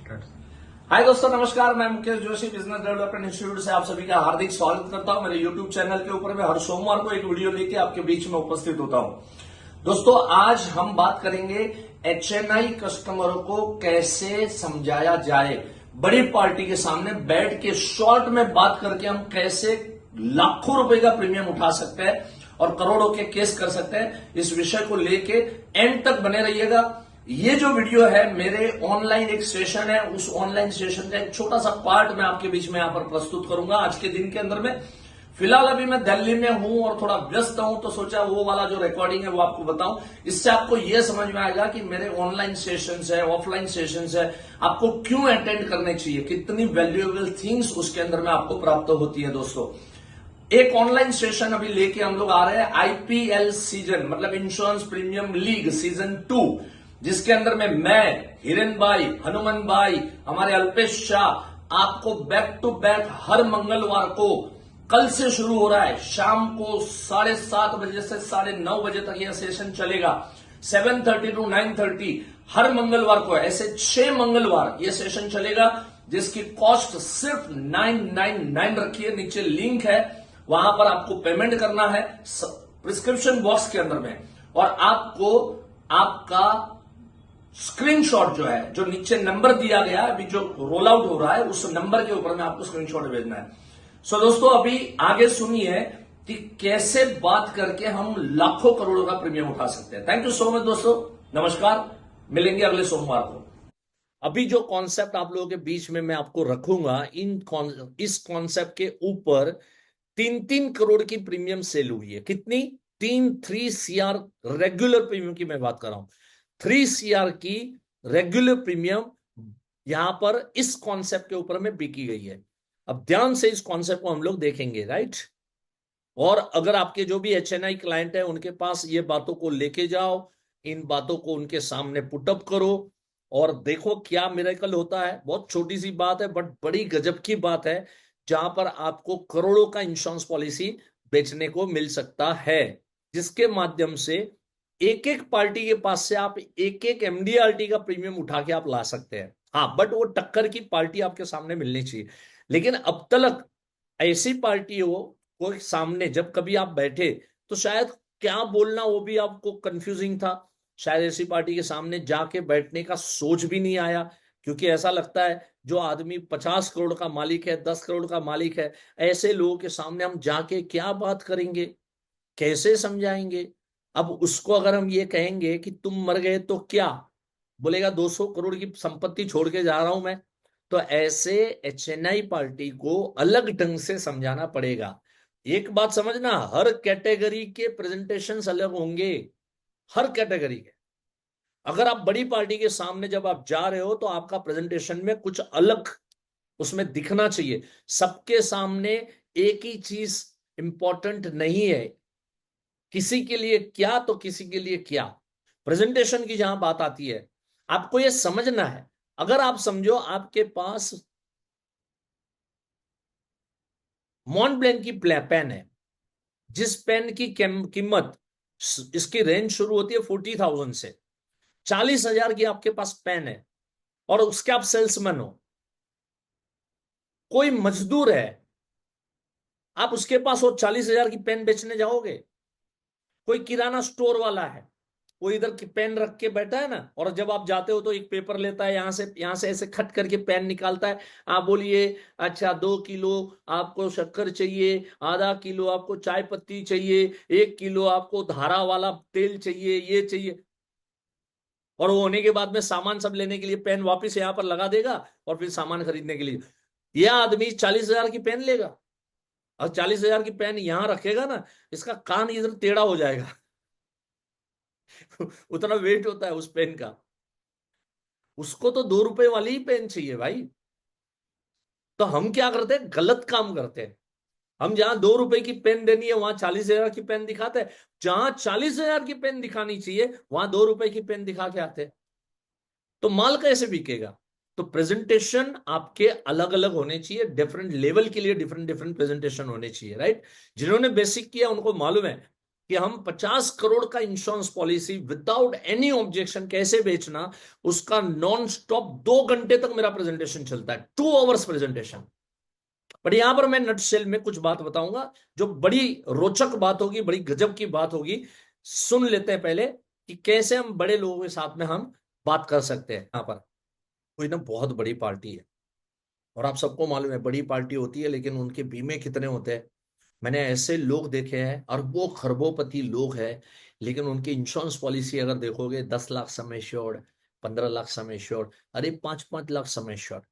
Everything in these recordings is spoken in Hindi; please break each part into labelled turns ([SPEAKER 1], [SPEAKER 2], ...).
[SPEAKER 1] हाय दोस्तों, नमस्कार। मैं Mukesh Joshi, business development institute से आप सभी का हार्दिक स्वागत करता हूं। मेरे यूट्यूब चैनल के ऊपर मैं हर सोमवार को एक वीडियो लेके आपके बीच में उपस्थित होता हूं। दोस्तों, आज हम बात करेंगे HNI कस्टमरों को कैसे समझाया जाए। बड़ी पार्टी के सामने बैठ के शॉर्ट में बात करके हम कैसे लाखों रुपए का प्रीमियम उठा सकते हैं और करोड़ों के केस कर सकते हैं। इस विषय को लेके एंड तक बने रहिएगा। ये जो वीडियो है मेरे ऑनलाइन एक सेशन है, उस ऑनलाइन सेशन का एक छोटा सा पार्ट मैं आपके बीच में यहां पर प्रस्तुत करूंगा आज के दिन के अंदर में। फिलहाल अभी मैं दिल्ली में हूं और थोड़ा व्यस्त हूं, तो सोचा वो वाला जो रिकॉर्डिंग है वो आपको बताऊं। इससे आपको यह समझ में आएगा कि मेरे ऑनलाइन सेशंस है, ऑफलाइन सेशंस है, आपको क्यों अटेंड करने चाहिए, कितनी वैल्यूएबल थिंग्स उसके अंदर में आपको प्राप्त होती है। दोस्तों, एक ऑनलाइन सेशन अभी लेके हम लोग आ रहे हैं, IPL सीजन मतलब इंश्योरेंस प्रीमियम लीग सीजन 2, जिसके अंदर में मैं, हिरेन भाई, हनुमान भाई, हमारे अल्पेश शाह आपको बैक टू बैक हर मंगलवार को, कल से शुरू हो रहा है, शाम को 7:30 बजे से 9:30 बजे तक यह सेशन चलेगा। 7:30 to 9:30 हर मंगलवार को, ऐसे 6 मंगलवार यह सेशन चलेगा, जिसकी कॉस्ट सिर्फ 999 रखी है। नीचे लिंक है, वहां पर आपको पेमेंट करना है प्रिस्क्रिप्शन बॉक्स के अंदर में, और आपको आपका स्क्रीनशॉट जो है, जो नीचे नंबर दिया गया है, अभी जो रोल आउट हो रहा है, उस नंबर के ऊपर में आपको स्क्रीनशॉट भेजना है। सो दोस्तों, अभी आगे सुनिए कि कैसे बात करके हम लाखों करोड़ों का प्रीमियम उठा सकते हैं। थैंक यू सो मच दोस्तों, नमस्कार, मिलेंगे अगले सोमवार को। अभी जो कॉन्सेप्ट आप लोगों के बीच में मैं आपको रखूंगा, इस कॉन्सेप्ट के ऊपर 3-3 करोड़ की प्रीमियम सेल हुई है। कितनी? 3 CR रेगुलर प्रीमियम की मैं बात कर रहा हूं। 3 CR की रेगुलर प्रीमियम यहां पर इस कॉन्सेप्ट के ऊपर में बिकी गई है। अब ध्यान से इस कॉन्सेप्ट को हम लोग देखेंगे, राइट। और अगर आपके जो भी HNI क्लाइंट है, उनके पास ये बातों को लेके जाओ, इन बातों को उनके सामने पुटअप करो और देखो क्या मिरेकल होता है। बहुत छोटी सी बात है, बट बड़ी गजब की बात है, जहां पर आपको करोड़ों का इंश्योरेंस पॉलिसी बेचने को मिल सकता है, जिसके माध्यम से एक एक पार्टी के पास से आप एक एक MDRT का प्रीमियम उठा के आप ला सकते हैं। हाँ, बट वो टक्कर की पार्टी आपके सामने मिलनी चाहिए। लेकिन अब तक ऐसी पार्टी हो कोई सामने, जब कभी आप बैठे तो शायद क्या बोलना वो भी आपको कंफ्यूजिंग था। शायद ऐसी पार्टी के सामने जाके बैठने का सोच भी नहीं आया, क्योंकि ऐसा लगता है जो आदमी 50 करोड़ का मालिक है, 10 करोड़ का मालिक है, ऐसे लोगों के सामने हम जाके क्या बात करेंगे, कैसे समझाएंगे। अब उसको अगर हम ये कहेंगे कि तुम मर गए तो क्या, बोलेगा 200 करोड़ की संपत्ति छोड़ के जा रहा हूं मैं। तो ऐसे HNI पार्टी को अलग ढंग से समझाना पड़ेगा। एक बात समझना, हर कैटेगरी के प्रेजेंटेशंस अलग होंगे, हर कैटेगरी के। अगर आप बड़ी पार्टी के सामने जब आप जा रहे हो, तो आपका प्रेजेंटेशन में कुछ अलग उसमें दिखना चाहिए। सबके सामने एक ही चीज इंपॉर्टेंट नहीं है, किसी के लिए क्या तो किसी के लिए क्या। प्रेजेंटेशन की जहां बात आती है, आपको यह समझना है। अगर आप समझो आपके पास मॉन्टब्लैंक की पेन है, जिस पेन की कीमत, इसकी रेंज शुरू होती है 40,000 से, 40,000 की आपके पास पेन है, और उसके आप सेल्समैन हो, कोई मजदूर है, आप उसके पास वो 40,000 की पेन बेचने जाओगे? कोई किराना स्टोर वाला है, वो इधर की पेन रख के बैठा है ना, और जब आप जाते हो तो एक पेपर लेता है, यहां से ऐसे खट करके पेन निकालता है। आप बोलिए, अच्छा 2 किलो आपको शक्कर चाहिए, आधा किलो आपको चाय पत्ती चाहिए, 1 किलो आपको धारा वाला तेल चाहिए, ये चाहिए। और वो होने के बाद में सामान सब लेने के लिए पेन वापस यहां पर लगा देगा, और फिर सामान खरीदने के लिए यह आदमी 40,000 की पेन लेगा, और 40,000 की पेन यहां रखेगा ना, इसका कान इधर टेढ़ा हो जाएगा। उतना वेट होता है उस पेन का। उसको तो 2 रुपए वाली ही पेन चाहिए भाई। तो हम क्या करते हैं, गलत काम करते हैं। हम जहां 2 रुपए की पेन देनी है, वहां 40,000 की पेन दिखाते हैं। जहां 40,000 की पेन दिखानी चाहिए, वहां 2 रुपए की पेन दिखा के आते हैं। तो माल कैसे बिकेगा? तो प्रेजेंटेशन आपके अलग अलग होने चाहिए, डिफरेंट लेवल के लिए डिफरेंट डिफरेंट प्रेजेंटेशन होने चाहिए, राइट। जिन्होंने बेसिक किया उनको मालूम है कि हम 50 करोड़ का insurance policy without any objection कैसे बेचना, उसका नॉन स्टॉप 2 घंटे तक मेरा प्रेजेंटेशन चलता है, 2 आवर्स प्रेजेंटेशन। बट यहां पर मैं नटशेल में कुछ बात बताऊंगा जो बड़ी रोचक बात होगी, बड़ी गजब की बात होगी। सुन लेते हैं पहले कि कैसे हम बड़े लोगों के साथ में हम बात कर सकते हैं। यहां पर कोई ना बहुत बड़ी पार्टी है, और आप सबको मालूम है बड़ी पार्टी होती है, लेकिन उनके बीमे कितने होते हैं। मैंने ऐसे लोग देखे हैं, अरबों खरबोपति लोग हैं, लेकिन उनकी इंश्योरेंस पॉलिसी अगर देखोगे 10 lakh sum assured, 15 lakh sum assured, अरे 5-5 लाख सम एश्योर्ड।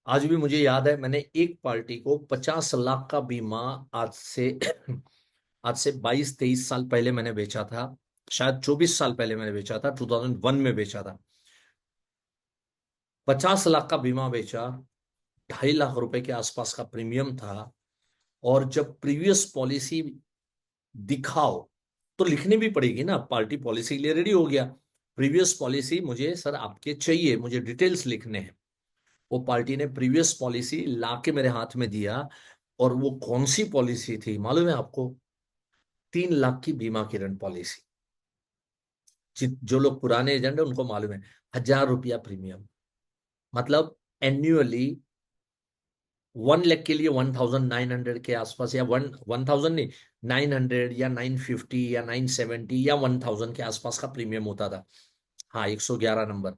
[SPEAKER 1] आज भी मुझे याद है, मैंने एक पार्टी को 50 लाख का बीमा आज से आज से 22-23 साल पहले मैंने बेचा था, शायद 24 साल पहले मैंने बेचा था, 2001 में बेचा था। 50 लाख का बीमा बेचा, 2.5 लाख रुपए के आसपास का प्रीमियम था। और जब प्रीवियस पॉलिसी दिखाओ तो लिखनी भी पड़ेगी ना, पार्टी पॉलिसी के लिए रेडी हो गया, प्रीवियस पॉलिसी मुझे सर आपके चाहिए, मुझे डिटेल्स लिखने हैं। वो पार्टी ने प्रीवियस पॉलिसी लाके मेरे हाथ में दिया, और वो कौन सी पॉलिसी थी मालूम है आपको? 3 लाख की बीमा किरण पॉलिसी। जो लोग पुराने एजेंट है उनको मालूम है, 1,000 रुपया प्रीमियम, मतलब एन्युअली 1 लाख के लिए 1,900 के आसपास, या 1,000 नहीं, 900 या 950 या 970 या 1,000 के आसपास का प्रीमियम होता था। हाँ, 111 नंबर।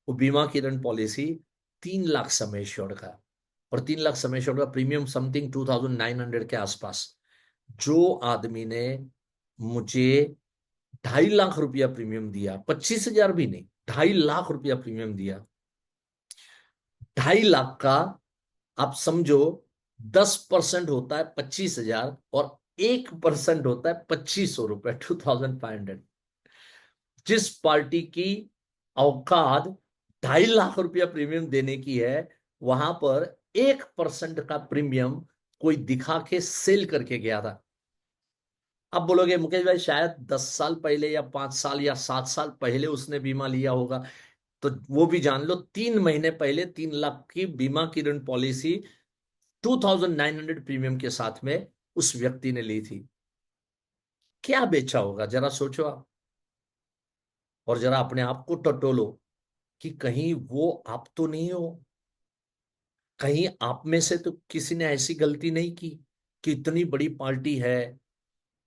[SPEAKER 1] वो बीमा किरण पॉलिसी 3 लाख सम एश्योर्ड का, और 3 लाख सम एश्योर्ड का प्रीमियम समथिंग 2,900 के आसपास। जो आदमी ने मुझे 2.5 लाख रुपया प्रीमियम दिया, 25,000 भी नहीं, 2.5 लाख रुपया प्रीमियम दिया, 2.5 लाख का आप समझो 10% होता है 25,000, और 1% होता है 2,500 रुपए, 2,500। जिस पार्टी की औकात 2.5 लाख रुपया प्रीमियम देने की है, वहां पर 1% का प्रीमियम कोई दिखा के सेल करके गया था। अब बोलोगे मुकेश भाई शायद 10 साल पहले या 5 साल या 7 साल पहले उसने बीमा लिया होगा, तो वो भी जान लो 3 महीने पहले 3 लाख की बीमा किरण पॉलिसी 2,900 प्रीमियम के साथ में उस व्यक्ति ने ली थी। क्या बेचा होगा जरा सोचो आप, और जरा अपने आप को टटोलो कि कहीं वो आप तो नहीं हो, कहीं आप में से तो किसी ने ऐसी गलती नहीं की कि इतनी बड़ी पार्टी है,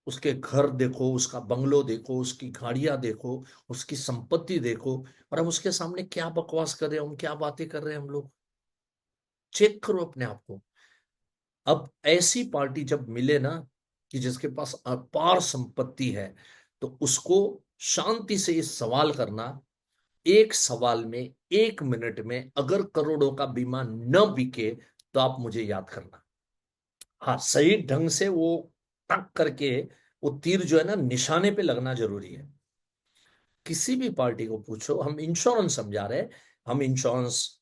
[SPEAKER 1] उसके घर देखो, उसका बंगलो देखो, उसकी गाड़ियां देखो, उसकी संपत्ति देखो, और हम उसके सामने क्या बकवास कर रहे हैं, हम क्या बातें कर रहे हैं हम लोग। चेक करो अपने आप को। अब ऐसी पार्टी जब मिले ना, कि जिसके पास अपार संपत्ति है, तो उसको शांति से इस सवाल करना, एक सवाल में 1 मिनट में अगर करोड़ों का बीमा न बिके तो आप मुझे याद करना। हाँ, सही ढंग से वो टक करके वो तीर जो है ना निशाने पे लगना जरूरी है। किसी भी पार्टी को पूछो, हम इंश्योरेंस समझा रहे हैं, हम इंश्योरेंस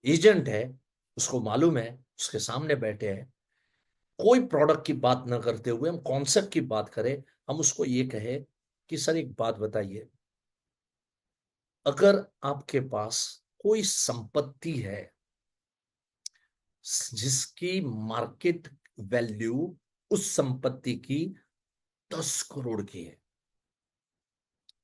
[SPEAKER 1] एजेंट है, उसको मालूम है, उसके सामने बैठे हैं, कोई प्रोडक्ट की बात ना करते हुए हम कॉन्सेप्ट की बात करें। हम उसको ये कहे कि सर एक बात बताइए, अगर आपके पास कोई संपत्ति है जिसकी मार्केट वैल्यू उस संपत्ति की 10 करोड़ की है,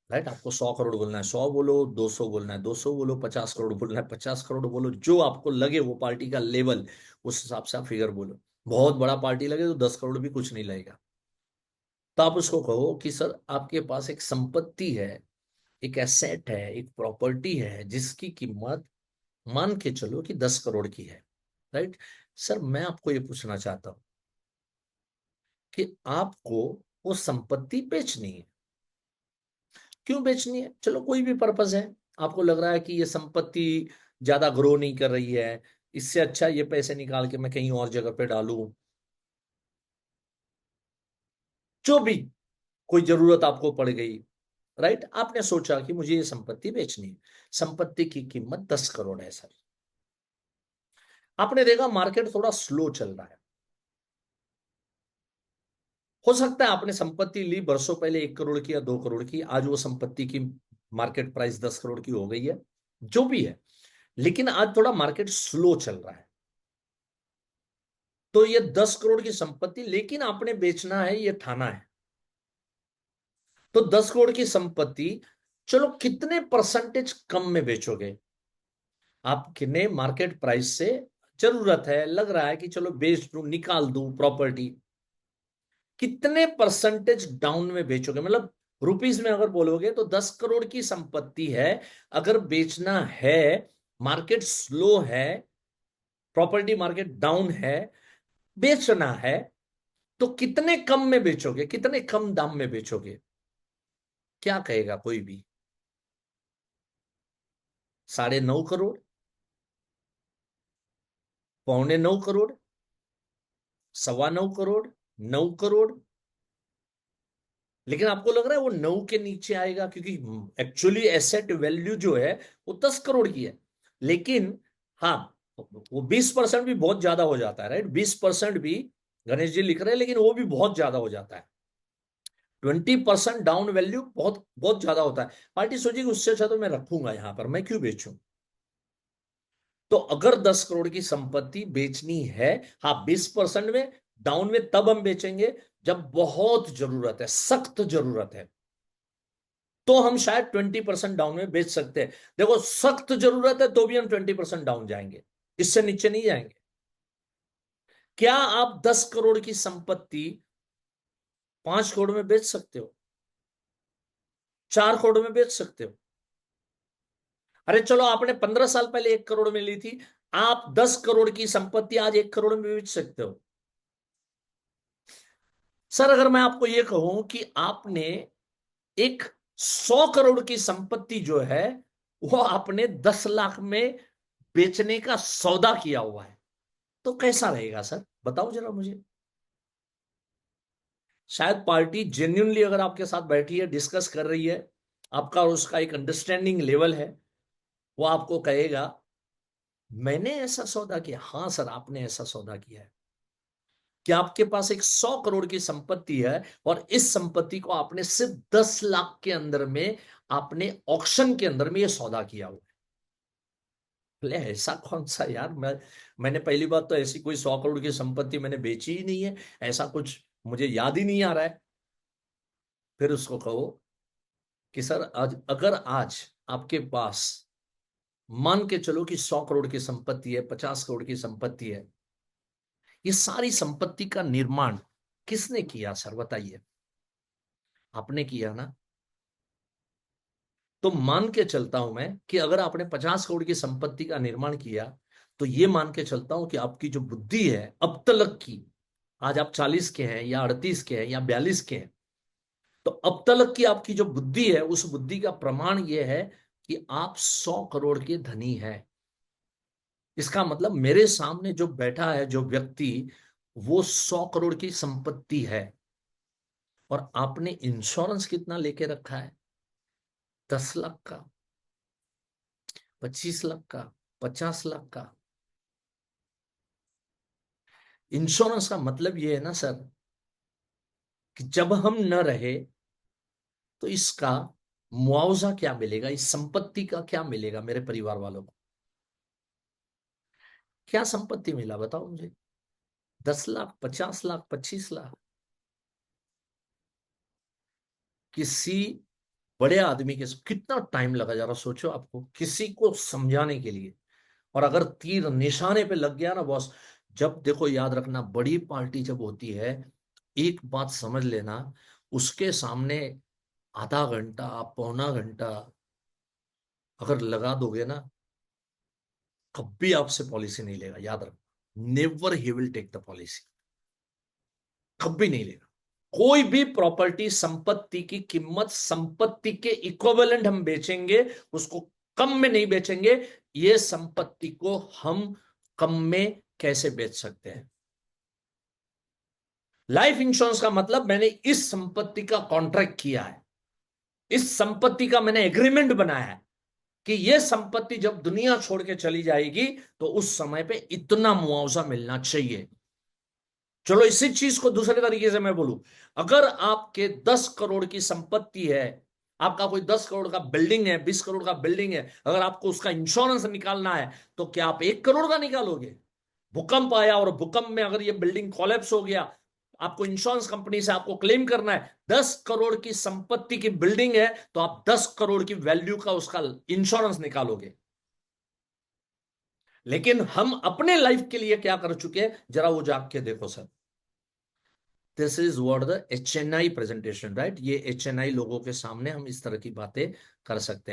[SPEAKER 1] राइट? आपको 100 करोड़ बोलना है 100 बोलो, 200 बोलना है 200 बोलो, 50 करोड़ बोलना है 50 करोड़ बोलो, जो आपको लगे वो पार्टी का लेवल, उस हिसाब से आप फिगर बोलो। बहुत बड़ा पार्टी लगे तो 10 करोड़ भी कुछ नहीं लगेगा। तो आप उसको कहो कि सर आपके पास एक संपत्ति है, एक एसेट है, एक प्रॉपर्टी है जिसकी कीमत मान के चलो कि 10 करोड़ की है, राइट? सर मैं आपको ये पूछना चाहता हूं कि आपको वो संपत्ति बेचनी है, क्यों बेचनी है? चलो कोई भी पर्पस है, आपको लग रहा है कि ये संपत्ति ज्यादा ग्रो नहीं कर रही है, इससे अच्छा ये पैसे निकाल के मैं कहीं और जगह पे डालूं, जो भी कोई जरूरत आपको पड़ गई, राइट? आपने सोचा कि मुझे ये संपत्ति बेचनी है, संपत्ति की कीमत 10 करोड़ है सर। आपने देखा मार्केट थोड़ा स्लो चल रहा है, हो सकता है आपने संपत्ति ली बरसों पहले 1 करोड़ की या 2 करोड़ की, आज वो संपत्ति की मार्केट प्राइस 10 करोड़ की हो गई है, जो भी है, लेकिन आज थोड़ा मार्केट स्लो चल रहा है। तो ये 10 करोड़ की संपत्ति, लेकिन आपने बेचना है, ये ठाना है, तो 10 करोड़ की संपत्ति चलो कितने परसेंटेज कम में बेचोगे? आप कितने मार्केट प्राइस से जरूरत है, लग रहा है कि चलो बेच दूं, निकाल दूं प्रॉपर्टी, कितने परसेंटेज डाउन में बेचोगे? मतलब रुपीस में अगर बोलोगे तो 10 करोड़ की संपत्ति है, अगर बेचना है, मार्केट स्लो है, प्रॉपर्टी मार्केट डाउन है, बेचना है, तो कितने कम में बेचोगे, कितने कम दाम में बेचोगे? क्या कहेगा कोई भी? 9.5 करोड़, 9.25 करोड़, 9.25 करोड़, 9 करोड़? लेकिन आपको लग रहा है वो 9 के नीचे आएगा, क्योंकि एक्चुअली एसेट वैल्यू जो है वो 10 करोड़ की है। लेकिन हाँ, वो 20% भी बहुत ज्यादा हो जाता है, राइट? 20% भी गणेश जी लिख रहे हैं, लेकिन वो भी बहुत ज्यादा हो जाता है। 20% डाउन वैल्यू बहुत बहुत ज्यादा होता है। पार्टी सोचेगी उससे अच्छा तो मैं रखूंगा यहां पर, मैं क्यों बेचूं? तो अगर 10 करोड़ की संपत्ति बेचनी है, हाँ, 20% में डाउन में तब हम बेचेंगे जब बहुत जरूरत है, सख्त जरूरत है, तो हम शायद 20% डाउन में बेच सकते हैं। देखो, सख्त जरूरत है तो भी हम 20% डाउन जाएंगे, इससे नीचे नहीं जाएंगे। क्या आप 10 करोड़ की संपत्ति 5 करोड़ में बेच सकते हो? 4 करोड़ में बेच सकते हो? अरे चलो, आपने 15 साल पहले 1 करोड़ में ली थी, आप 10 करोड़ की संपत्ति आज 1 करोड़ में बेच सकते हो। सर, अगर मैं आपको यह कहूं कि आपने एक 100 करोड़ की संपत्ति जो है वो आपने 10 लाख में बेचने का सौदा किया हुआ है, तो कैसा रहेगा सर? बताओ जरा मुझे। शायद पार्टी जेन्युइनली अगर आपके साथ बैठी है, डिस्कस कर रही है, आपका और उसका एक अंडरस्टैंडिंग लेवल है, वो आपको कहेगा मैंने ऐसा सौदा किया। हाँ सर, आपने ऐसा सौदा किया है कि आपके पास एक 100 करोड़ की संपत्ति है और इस संपत्ति को आपने सिर्फ 10 लाख के अंदर में, आपने ऑक्शन के अंदर में ये सौदा किया हुआ है। बोले ऐसा कौन सा यार, मैंने पहली बात तो ऐसी कोई 100 करोड़ की संपत्ति मैंने बेची ही नहीं है, ऐसा कुछ मुझे याद ही नहीं आ रहा है। फिर उसको कहो कि सर आज, अगर आज आपके पास मान के चलो कि 100 करोड़ की संपत्ति है, 50 करोड़ की संपत्ति है, ये सारी संपत्ति का निर्माण किसने किया सर, बताइए? आपने किया ना? तो मान के चलता हूं मैं कि अगर आपने 50 करोड़ की संपत्ति का निर्माण किया, तो ये मान के चलता हूं कि आपकी जो बुद्धि है अब तलक की, आज आप 40 के हैं या 38 के हैं या 42 के हैं, तो अब तलक की आपकी जो बुद्धि है, उस बुद्धि का प्रमाण यह है कि आप 100 करोड़ के धनी हैं। इसका मतलब मेरे सामने जो बैठा है जो व्यक्ति, वो 100 करोड़ की संपत्ति है, और आपने इंश्योरेंस कितना लेके रखा है? 10 लाख का, 25 लाख का, 50 लाख का। इंश्योरेंस का मतलब यह है ना सर, कि जब हम न रहे तो इसका मुआवजा क्या मिलेगा, इस संपत्ति का क्या मिलेगा मेरे परिवार वालों को? क्या संपत्ति मिला बताओ मुझे? 10 लाख, 50 लाख, 25 लाख? किसी बड़े आदमी के कितना टाइम लगा, जरा सोचो, आपको किसी को समझाने के लिए। और अगर तीर निशाने पे लग गया ना बॉस, जब देखो, याद रखना, बड़ी पार्टी जब होती है, एक बात समझ लेना, उसके सामने आधा घंटा, पौना घंटा अगर लगा दोगे ना, कभी आपसे पॉलिसी नहीं लेगा, याद रखना। Never he will take the policy, कभी नहीं लेगा। कोई भी प्रॉपर्टी, संपत्ति की कीमत संपत्ति के इक्विवेलेंट हम बेचेंगे, उसको कम में नहीं बेचेंगे। ये संपत्ति को हम कम में कैसे बेच सकते हैं? लाइफ इंश्योरेंस का मतलब, मैंने इस संपत्ति का कॉन्ट्रैक्ट किया है, इस संपत्ति का मैंने एग्रीमेंट बनाया है कि यह संपत्ति जब दुनिया छोड़ के चली जाएगी तो उस समय पे इतना मुआवजा मिलना चाहिए। चलो, इसी चीज को दूसरे तरीके से मैं बोलूं, अगर आपके 10 करोड़ की संपत्ति है, आपका कोई 10 करोड़ का बिल्डिंग है, 20 करोड़ का बिल्डिंग है, अगर आपको उसका इंश्योरेंस निकालना है, तो क्या आप 1 करोड़ का निकालोगे? भूकंप आया और भूकंप में अगर ये बिल्डिंग कोलैप्स हो गया, आपको इंश्योरेंस कंपनी से आपको क्लेम करना है, 10 करोड़ की संपत्ति की बिल्डिंग है, तो आप 10 करोड़ की वैल्यू का उसका इंश्योरेंस निकालोगे। लेकिन हम अपने लाइफ के लिए क्या कर चुके हैं, जरा वो जाग के देखो sir. This is what the HNI presentation, right. ये HNI लोगों के सामने हम इस तरह की बातें कर सकते हैं।